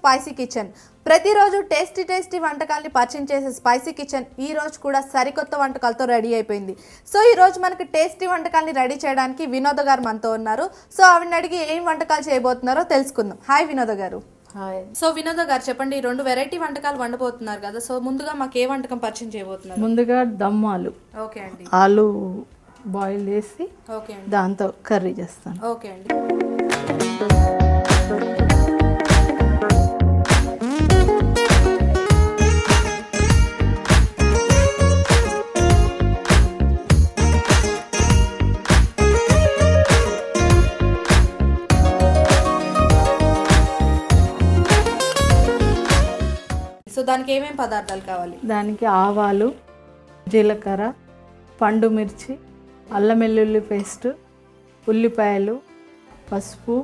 Spicy kitchen. ప్రతిరోజు tasty వంటకాలని పరిచయం చేసే స్పైసీ కిచెన్ ఈ రోజు కూడా సరికొత్త వంటకాలతో రెడీ అయిపోయింది. సో ఈ రోజు మనకి టేస్టీ వంటకాలని రెడీ చేయడానికి వినోద గారు మనతో ఉన్నారు. సో ఆవిడని అడిగి ఏం వంటకాలు చేయబోతున్నారో తెలుసుకుందాం. హాయ్ వినోద గారు. హాయ్. సో వినోద గారు చెప్పండి, 2 వెరైటీ వంటకాలు వండబోతున్నారు కదా. సో ముందుగా మాకు ఏ వంటకం పరిచయం చేయబోతున్నారు? ముందుగా దమ్ ఆలు. ఓకే అండి. ఆలు బాయిల్ చేసి ఓకే అండి, దాంతో కర్రీ చేస్తాను. ఓకే అండి. సో దానికి ఏమేమి పదార్థాలు కావాలి? దానికి ఆవాలు, జీలకర్ర, పండు మిర్చి, అల్లం వెల్లుల్లి పేస్ట్, ఉల్లిపాయలు, పసుపు,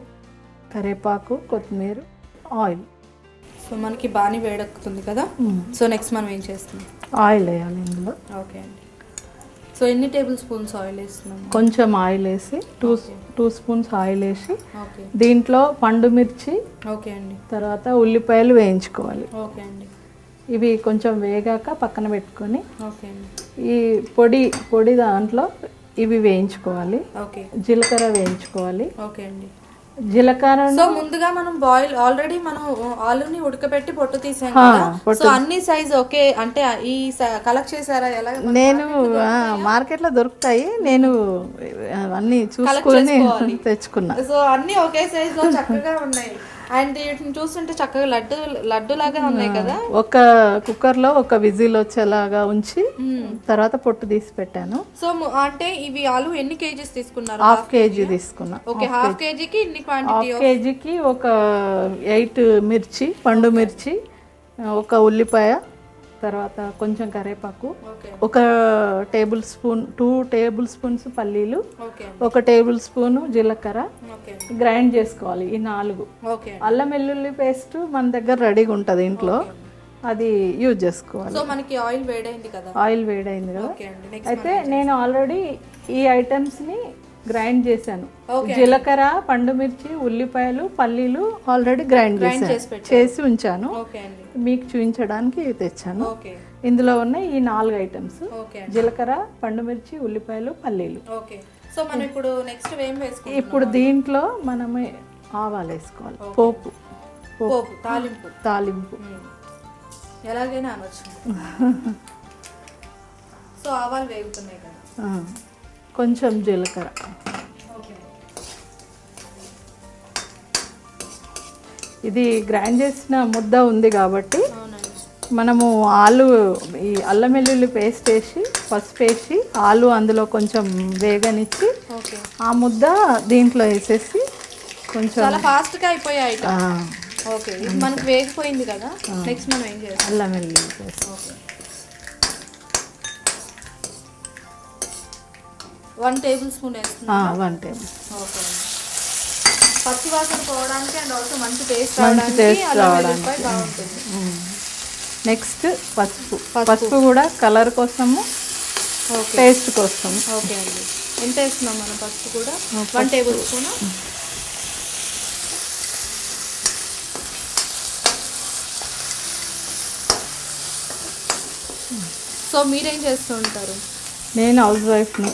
కరివేపాకు, కొత్తిమీర, ఆయిల్. సో మనకి బాగా వేడెక్కుతుంది కదా. సో నెక్స్ట్ మనం ఏం చేస్తున్నాం? ఆయిల్ వేయాలి ఇందులో. ఓకే అండి. సో ఎన్ని టేబుల్ స్పూన్స్ ఆయిల్ వేస్తున్నాం? కొంచెం ఆయిల్ వేసి టూ స్పూన్స్ ఆయిల్ వేసి ఓకే. దీంట్లో పండు మిర్చి, ఓకే అండి, తర్వాత ఉల్లిపాయలు వేయించుకోవాలి. ఓకే అండి. ఇవి కొంచెం వేగాక పక్కన పెట్టుకొని ఓకే అండి. ఈ పొడి దాంట్లో ఇవి వేయించుకోవాలి. ఓకే. జీలకర్ర వేయించుకోవాలి. ఓకే అండి. జీలకర్ర సో ముందుగా మనం ఆల్రెడీ మనం ఆలుని ఉడకబెట్టి పొట్టు తీసాం కదా. సో అన్ని సైజ్ ఓకే అంటే ఈ కలెక్ట్ చేసారా? ఎలా? నేను మార్కెట్ లో దొరుకుతాయి, నేను అన్ని చూసుకొని తెచ్చుకున్నా. సో అన్ని ఒకే సైజ్ లో చక్కగా ఉన్నాయి. అండ్ వీటిని చూస్తుంటే చక్కగా లడ్డు లాగా ఉన్నాయి కదా. ఒక కుక్కర్ లో ఒక విజిల్ వచ్చేలాగా ఉంచి తర్వాత పొట్టు తీసి పెట్టాను. సో అంటే ఇవి ఆలు ఎన్ని కేజీస్ తీసుకున్నారు? హాఫ్ కేజీ తీసుకున్నా. ఓకే, హాఫ్ కేజీకి ఇన్ని క్వాంటిటీ. హాఫ్ కేజీకి ఒక 8 మిర్చి, పండు మిర్చి, ఒక ఉల్లిపాయ, తర్వాత కొంచెం కరివేపాకు, ఒక టేబుల్ స్పూన్ 2 టేబుల్ స్పూన్స్ పల్లీలు, ఒక టేబుల్ స్పూన్ జీలకర్ర గ్రైండ్ చేసుకోవాలి. ఈ 4. అల్లం వెల్లుల్లి పేస్ట్ మన దగ్గర రెడీగా ఉంటుంది ఇంట్లో, అది యూజ్ చేసుకోవాలి. సో మనకి ఆయిల్ వేడైంది కదా. ఆయిల్ వేడైంది కదా. అయితే నేను ఆల్రెడీ ఈ ఐటమ్స్ని గ్రైండ్ చేశాను. జీలకర్ర, పండు మిర్చి, ఉల్లిపాయలు, పల్లీలు ఆల్రెడీ గ్రైండ్ చేసి ఉంచాను. మీకు చూపించడానికి తెచ్చాను. ఇందులో ఉన్న ఈ 4 ఐటమ్స్: జీలకర్ర, పండు మిర్చి, ఉల్లిపాయలు, పల్లీలు. సో మనం ఇప్పుడు నెక్స్ట్ ఏం వేసుకోవాలి? ఇప్పుడు దీంట్లో మనమే ఆవాలు వేసుకోవాలి. పోపు, తాలింపు ఎలాగైనా అనొచ్చు. సో ఆవాలు వేగుతున్నాయి కదా. కొంచెం జీలకర్ర, ఇది గ్రైండ్ చేసిన ముద్ద ఉంది కాబట్టి మనము ఆలు ఈ అల్లం వెల్లుల్లి పేస్ట్ వేసి పసుపు వేసి ఆలు అందులో కొంచెం వేగనిచ్చి ఆ ముద్ద దీంట్లో వేసేసి కొంచెం చాలా ఫాస్ట్గా అయిపోయాయి. ఓకే, ఇది మనకు వేగిపోయింది కదా. నెక్స్ట్ మనం ఏం చేస్తాం? అల్లం వెల్లుల్లి పేస్ట్ 1 టేబుల్ స్పూన్ వేస్తున్నాం. 1 టేబుల్. ఓకే. పచ్చి వాసన పోవడానికి అండ్ ఆల్సో మంచి టేస్ట్ రావడానికి బాగుంటుంది. నెక్స్ట్ పసుపు కూడా కలర్ కోసము, టేస్ట్ కోసం. ఓకే అండి. ఎంత వేస్తున్నాం మనం? పసుపు కూడా 1 టేబుల్ స్పూన్. సో మీరేం చేస్తూ ఉంటారు? నేను హౌస్ వైఫ్ని.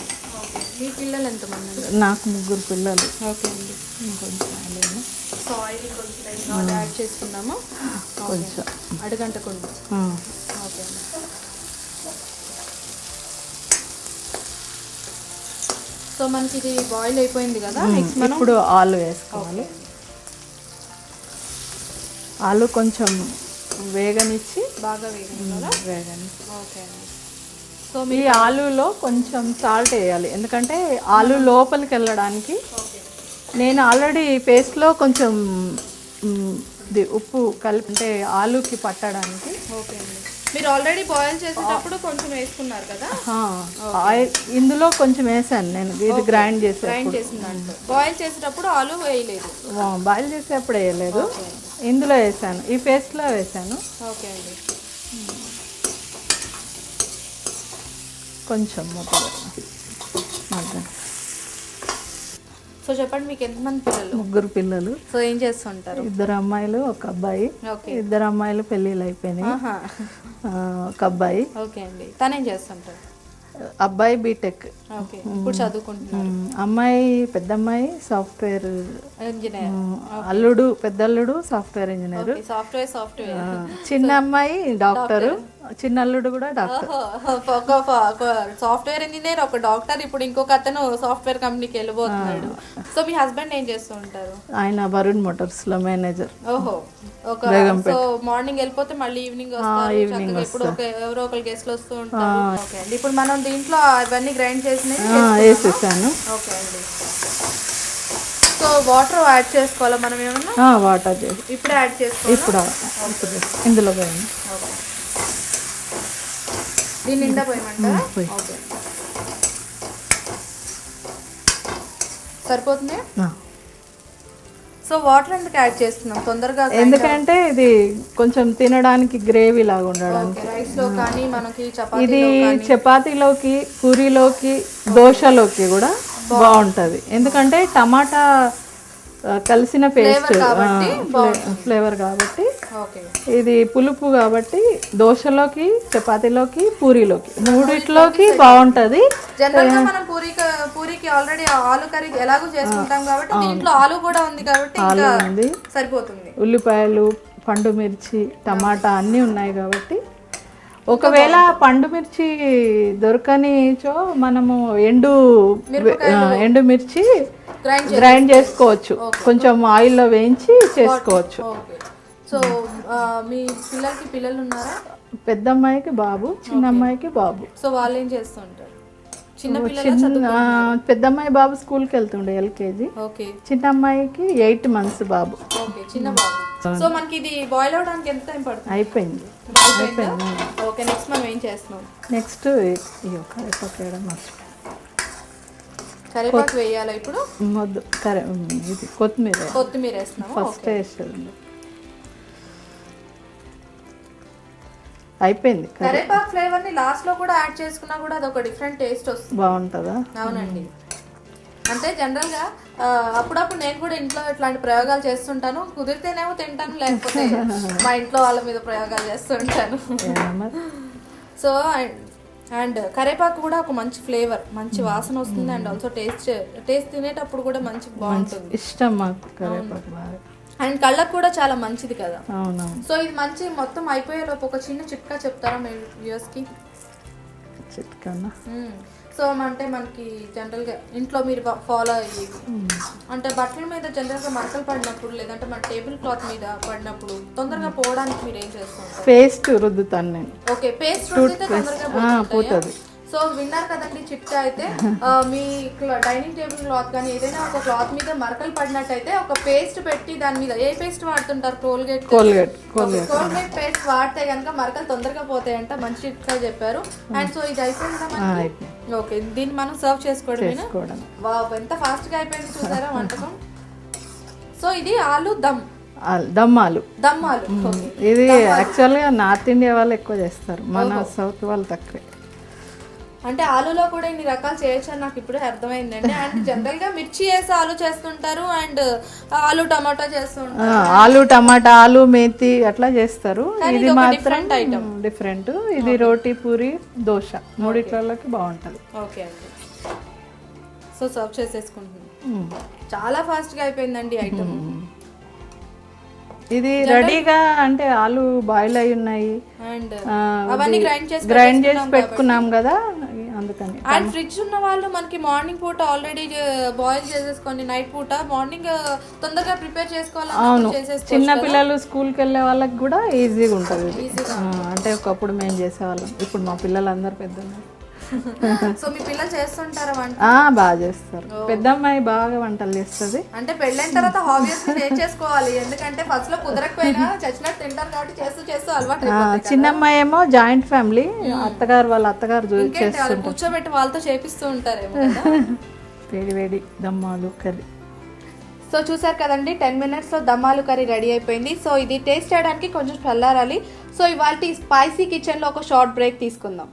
మీ పిల్లలు ఎంతమంది? నాకు 3 పిల్లలు. ఓకే అండి. కొంచెం సో ఆయిల్ కొంచెం యాడ్ చేసుకున్నాము, కొంచెం అడుగంటకుండా. ఓకే అండి. సో మనకి ఇది బాయిల్ అయిపోయింది కదా. నెక్స్ట్ మనం ఇప్పుడు ఆలు వేసుకోవాలి. ఆలు కొంచెం వేగనిచ్చి బాగా వేగని. ఓకే అండి. సో ఈ ఆలులో కొంచెం సాల్ట్ వేయాలి, ఎందుకంటే ఆలు లోపలికి వెళ్ళడానికి. నేను ఆల్రెడీ పేస్ట్లో కొంచెం ఉప్పు కలిపి, అంటే ఆలుకి పట్టడానికి. ఓకే అండి. మీరు ఆల్రెడీ బాయిల్ చేసేటప్పుడు కొంచెం వేసుకున్నారు కదా. ఆయిల్ ఇందులో కొంచెం వేసాను నేను, ఇది గ్రైండ్ చేసిన దాంట్లో. బాయిల్ చేసేటప్పుడు ఆలు వేయలేదు? బాయిల్ చేసేటప్పుడు వేయలేదు, ఇందులో వేసాను, ఈ పేస్ట్లో వేసాను. ఓకే అండి. కొంచెం మొత్తం. సో చెప్పండి, మీకు ఎంతమంది పిల్లలు? 3 పిల్లలు. సో ఏం చేస్తుంటారు? 2 అమ్మాయిలు 1 అబ్బాయి. ఓకే. 2 అమ్మాయిలు పెళ్ళిళ్ళు అయిపోయినాయి. ఒక అబ్బాయి. ఓకే అండి. తనేం చేస్తుంటారు? అబ్బాయి బీటెక్. ఓకే, ఇప్పుడు చదువుకుంటున్నారు. అమ్మాయి పెద్ద అమ్మాయి సాఫ్ట్వేర్ ఇంజనీర్. అల్లుడు పెద్ద అల్లుడు సాఫ్ట్వేర్ ఇంజనీర్. సాఫ్ట్వేర్. చిన్న అమ్మాయి డాక్టర్. చిన్న అల్లుడు కూడా డాక్టర్. ఒక సాఫ్ట్వేర్ ఇంజనీర్, ఒక డాక్టర్, ఇప్పుడు ఇంకొక అతను సాఫ్ట్వేర్ కంపెనీకి వెళ్ళిపోతున్నాడు. సో మీ హస్బెండ్ ఏం చేస్తూ ఉంటారు? ఆయన వరుణ్ మోటార్స్ లో మేనేజర్. ఓహో. సో మార్నింగ్ వెళ్ళిపోతే మళ్ళీ ఈవినింగ్ వస్తారు. ఇప్పుడు ఎవరో ఒకరు గెస్ట్లు వస్తూ ఉంటారు. ఓకే అండి. ఇప్పుడు మనం దీంట్లో అవన్నీ గ్రైండ్ వేసేసాను. ఓకే అండి. సో వాటర్ యాడ్ చేసుకోవాలా మనం ఏమన్నా? వాటర్ చేసి ఇప్పుడు యాడ్ చేసుకోవాలి. ఇప్పుడు ఇందులో పోయింది. దీని నిండా పోయమంటారా? ఓకే, సరిపోతుంది. సో వాటర్ ఎందుకు యాడ్ చేస్తున్నాం తొందరగా? ఎందుకంటే ఇది కొంచెం తినడానికి గ్రేవీ లాగా ఉండడానికి. రైస్ లో కానీ మనకి ఇది చపాతీలోకి, పూరీలోకి, దోశలోకి కూడా బాగుంటది. ఎందుకంటే టమాటా కలిసిన పేస్ట్ ఫ్లేవర్ కాబట్టి. ఇది పులుపు కాబట్టి దోశలోకి, చపాతీలోకి, పూరీలోకి, మూడిట్లోకి బాగుంటది. జనరల్ గా మనం పూరీకి ఆల్రెడీ ఆలు కర్రీ ఎలాగో చేసుకుంటాం కాబట్టి దీంట్లో ఆలు కూడా ఉంది కాబట్టి సరిపోతుంది. ఉల్లిపాయలు, పండు మిర్చి, టమాటా అన్నీ ఉన్నాయి కాబట్టి. ఒకవేళ పండు మిర్చి దొరకనిచో మనము ఎండు మిర్చి గ్రైండ్ చేసుకోవచ్చు, కొంచెం ఆయిల్లో వేయించి చేసుకోవచ్చు. సో మీ పిల్లలు ఉన్నారా? పెద్ద అమ్మాయికి బాబు, చిన్న అమ్మాయికి బాబు. సో వాళ్ళు ఏం చేస్తుంటారు? పెద్ద అమ్మాయి బాబు స్కూల్కి వెళ్తుండే ఎల్కేజీ. చిన్న అమ్మాయికి 8 months బాబు. చిన్న బాబు. సో మనకి ఇది బాయిల్ అవడానికి ఎంత టైం పడుతుంది? అయిపోయింది. ఓకే, నెక్స్ట్ మనం ఏం చేస్తున్నాం? నెక్స్ట్ కరివేపాకు వేయడం మర్చిపోయాను. కరివేపాకు వేయాలా ఇప్పుడు? వద్దు, ఇది కొత్తిమీర వేస్తున్నాం. ఫస్ట్ వేసేది. అయిపోయింది. కరివేపాకు ఫ్లేవర్ ని లాస్ట్ లో కూడా యాడ్ చేసుకున్నా కూడా అది ఒక డిఫరెంట్ టేస్ట్ వస్తుంది. బాగుంటుందా? అవునండి. అంటే జనరల్ గా అప్పుడప్పుడు నేను కూడా ఇంట్లో ఇట్లాంటి ప్రయోగాలు చేస్తుంటాను. కుదిరితేనేమో తింటాను, లేకపోతే మా ఇంట్లో వాళ్ళ మీద ప్రయోగాలు చేస్తుంటాను. సో అండ్ కరివేపాకు కూడా ఒక మంచి ఫ్లేవర్, మంచి వాసన వస్తుంది. అండ్ ఆల్సో టేస్ట్ తినేటప్పుడు కూడా మంచి బాగుంటుంది. ఇష్టం మాకు కరివేపాకు బాగా. అండ్ కళ్ళకు కూడా చాలా మంచిది కదా. అవునవును. సో ఇది మంచి మొత్తం అయిపోయేలోపు ఒక చిన్న చిట్కా చెప్తారా మీ వ్యూవర్స్ కి? చిట్కానా? సో అంటే మనకి జనరల్ గా ఇంట్లో మీరు ఫాలో అయ్యేది అంటే బట్టల మీద జనరల్ గా మరకలు పడినప్పుడు, లేదంటే మన టేబుల్ క్లాత్ మీద పడినప్పుడు తొందరగా పోవడానికి మీరు ఏం చేస్తుంటారు? పేస్ట్ రుద్దుతాను నేను. ఓకే, పేస్ట్ రుద్దితే తొందరగా పోతుంది. సో విన్నారు కదండి చిట్కా. అయితే మీ డైనింగ్ టేబుల్ క్లాత్ కానీ ఏదైనా ఒక క్లాత్ మీద మరకలు పడినట్టయితే ఒక పేస్ట్ పెట్టి దాని మీద, ఏ పేస్ట్ వాడుతుంటారు? కోల్గేట్ పేస్ట్ వాడితే కనుక మరకలు తొందరగా పోతాయంట. మంచి చిట్కా చెప్పారు. అండ్ సో ఇది అయిపోయింది. ఓకే, దీన్ని మనం సర్వ్ చేసుకోవడం. వావ్, ఎంత ఫాస్ట్ గా అయిపోయింది చూసారా వంటకం. సో ఇది ఆలు దమ్మాలు. ఇది యాక్చువల్గా నార్త్ ఇండియా వాళ్ళు ఎక్కువ చేస్తారు, మన సౌత్ వాళ్ళు తక్కువే. అంటే ఆలులో కూడా ఇన్ని రకాలు చేయొచ్చు అని నాకు ఇప్పుడే అర్థమైందండి. అండ్ జనరల్ గా మిర్చి వేసి ఆలు చేస్తుంటారు, అండ్ ఆలు టమాటా చేస్తుంటారు, ఆలు టమాటా, ఆలు మేతి అట్లా చేస్తారు. ఇది మాత్రం డిఫరెంట్. ఇది రోటీ, పూరి, దోశ మూడిట్లకి బాగుంటది. ఓకే అండి. సో సర్వ్ చేసేసుకుంటున్నాం. చాలా ఫాస్ట్ గా అయిపోయిందండి ఐటమ్. ఇది రెడీగా అంటే ఆలు బాయిల్ అయి ఉన్నాయి, అండ్ గ్రైండ్ చేసి పెట్టుకున్నాం కదా, అందుకని. అండ్ ఫ్రిడ్జ్ ఉన్న వాళ్ళు మనకి మార్నింగ్ పూట ఆల్రెడీ బాయిల్ చేసేసుకొని నైట్ పూట మార్నింగ్ తొందరగా ప్రిపేర్ చేసుకోవాలి. చిన్న పిల్లలు స్కూల్కి వెళ్ళే వాళ్ళకి కూడా ఈజీగా ఉంటుంది. అంటే ఒకప్పుడు మేము చేసేవాళ్ళం, ఇప్పుడు మా పిల్లలు అందరు పెద్దలు. సో మీ పిల్లలు చేస్తుంటారా వంట? బాగా చేస్తారు. పెద్ద అమ్మాయి బాగా వంటలు చేస్తుంది. అంటే పెళ్ళైన తర్వాత ఆబ్వియస్లీ నేర్చేసుకోవాలి, ఎందుకంటే ఫస్ట్ లో కుదరకపోయినా చచ్చినట్టు తింటారు కాబట్టి చేస్తూ అలవాటు. చిన్న అమ్మాయి ఏమో జాయింట్ ఫ్యామిలీ, వాళ్ళ అత్తగారు కూర్చోబెట్టి వాళ్ళతో చేపిస్తూ ఉంటారేమో. వేడి దమ్మాలు కర్రీ. సో చూసారు కదండి, 10 minutes లో దమ్మాలు కర్రీ రెడీ అయిపోయింది. సో ఇది టేస్ట్ చేయడానికి కొంచెం చల్లారాలి. సో ఇవాళ స్పైసీ కిచెన్ లో ఒక షార్ట్ బ్రేక్ తీసుకుందాం.